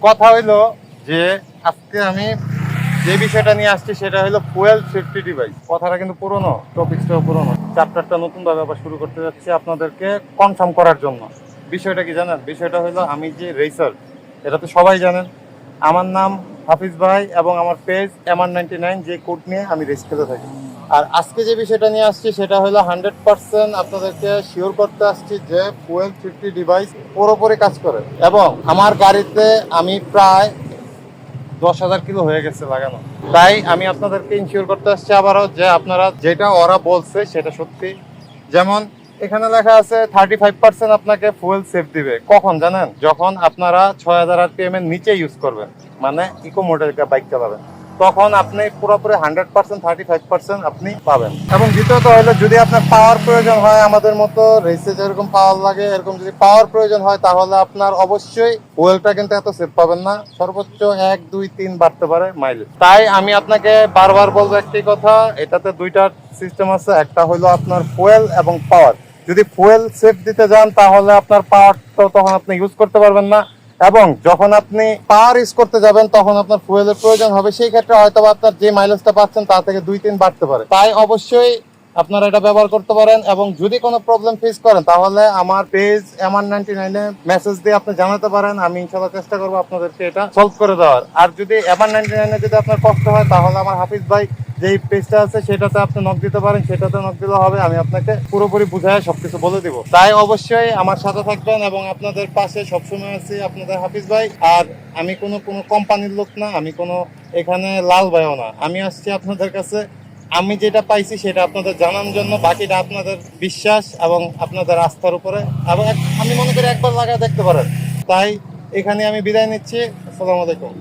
কথা হইলো যে আজকে আমি যে বিষয়টা নিয়ে আসছি সেটা হলো ফুয়েল সেফটি ডিভাইস। কথাটা কিন্তু পুরনো, টপিকটাও পুরনো, চ্যাপ্টারটা নতুন ভাবে আবার শুরু করতে যাচ্ছি আপনাদেরকে কনফার্ম করার জন্য। বিষয়টা কি জানেন? বিষয়টা হলো আমি যে রেসার, এটা তো সবাই জানেন। আমার নাম হাফিজ ভাই এবং আমার পেজ MR99, যে কোড নিয়ে আমি রেস খেলে থাকি। আর আজকে যে বিষয়টা নিয়ে আসছি সেটা হলো 100% আপনাদেরকে শিওর করতে আসছি যে ফুয়েল সেফটি ডিভাইস পুরোপুরি কাজ করে। এবং আমার গাড়িতে আমি প্রায় 10,000 কিলো হয়ে গেছে লাগানো। তাই আমি আপনাদেরকে ইনশিওর করতে আসছি আবারও যে আপনারা যেটা ওরা বলছে সেটা সত্যি। যেমন এখানে লেখা আছে 35% আপনাকে ফুয়েল সেভ দিবে। কখন জানেন? যখন আপনারা 6000 RPM এর নিচে ইউজ করবেন, মানে ইকো মডেল বাইক চালাবেন, তখন আপনি পুরোপুরি 100% 35% আপনি পাবেন। এবং দ্বিতীয়ত হলো যদি আপনার পাওয়ার প্রয়োজন হয়, আমাদের মতো রেসে যেরকম পাওয়ার লাগে এরকম যদি পাওয়ার প্রয়োজন হয়, তাহলে আপনার অবশ্যই ওয়েলটা কিন্তু এত সেভ পাবেন না। সর্বোচ্চ 1 2 3 বাড়তে পারে মাইলেজ। তাই আমি আপনাকে বারবার বলবো একটি কথা, এটাতে দুইটা সিস্টেম আছে। একটা হলো আপনার ফুয়েল এবং পাওয়ার। যদি ফুয়েল সেভ দিতে যান তাহলে আপনার পাওয়ার তো তখন আপনি ইউজ করতে পারবেন না, এবং যখন আপনি পাওয়ার ইউজ করতে যাবেন তখন আপনার ফুয়েলের প্রয়োজন হবে। সেই ক্ষেত্রে হয়তো আপনার যে মাইলেজটা পাচ্ছেন তা থেকে 2 3 বাড়তে পারে। তাই অবশ্যই আপনারা এটা ব্যবহার করতে পারেন। এবং যদি কোনো প্রবলেম ফেস করেন তাহলে আমার পেজ MR99 এ মেসেজ দিয়ে আপনি জানাতে পারেন। আমি ইনশাআল্লাহ চেষ্টা করবো আপনাদেরকে এটা সলভ করে দেওয়ার। আর যদি MR99 এ যদি আপনার কষ্ট হয় তাহলে আমার হাফিজ ভাই যেই পেজটা আছে সেটাতে আপনি নক দিতে পারেন, সেটাতে নক দিলে হবে। আমি আপনাকে পুরোপুরি বুঝায় সবকিছু বলে দিব। তাই অবশ্যই আমার সাথে থাকবেন এবং আপনাদের পাশে সবসময় আছি আপনাদের হাফিজ ভাই। আর আমি কোনো কোম্পানির লোক না, আমি কোনো এখানে লাল ভাইও না। আমি আসছি আপনাদের কাছে, আমি যেটা পাইছি সেটা আপনাদের জানানোর জন্য। বাকিটা আপনাদের বিশ্বাস এবং আপনাদের আস্থার উপরে। এবং আমি মনে করি একবার লাগা দেখতে পারেন। তাই এখানে আমি বিদায় নিচ্ছি। আসসালামু আলাইকুম।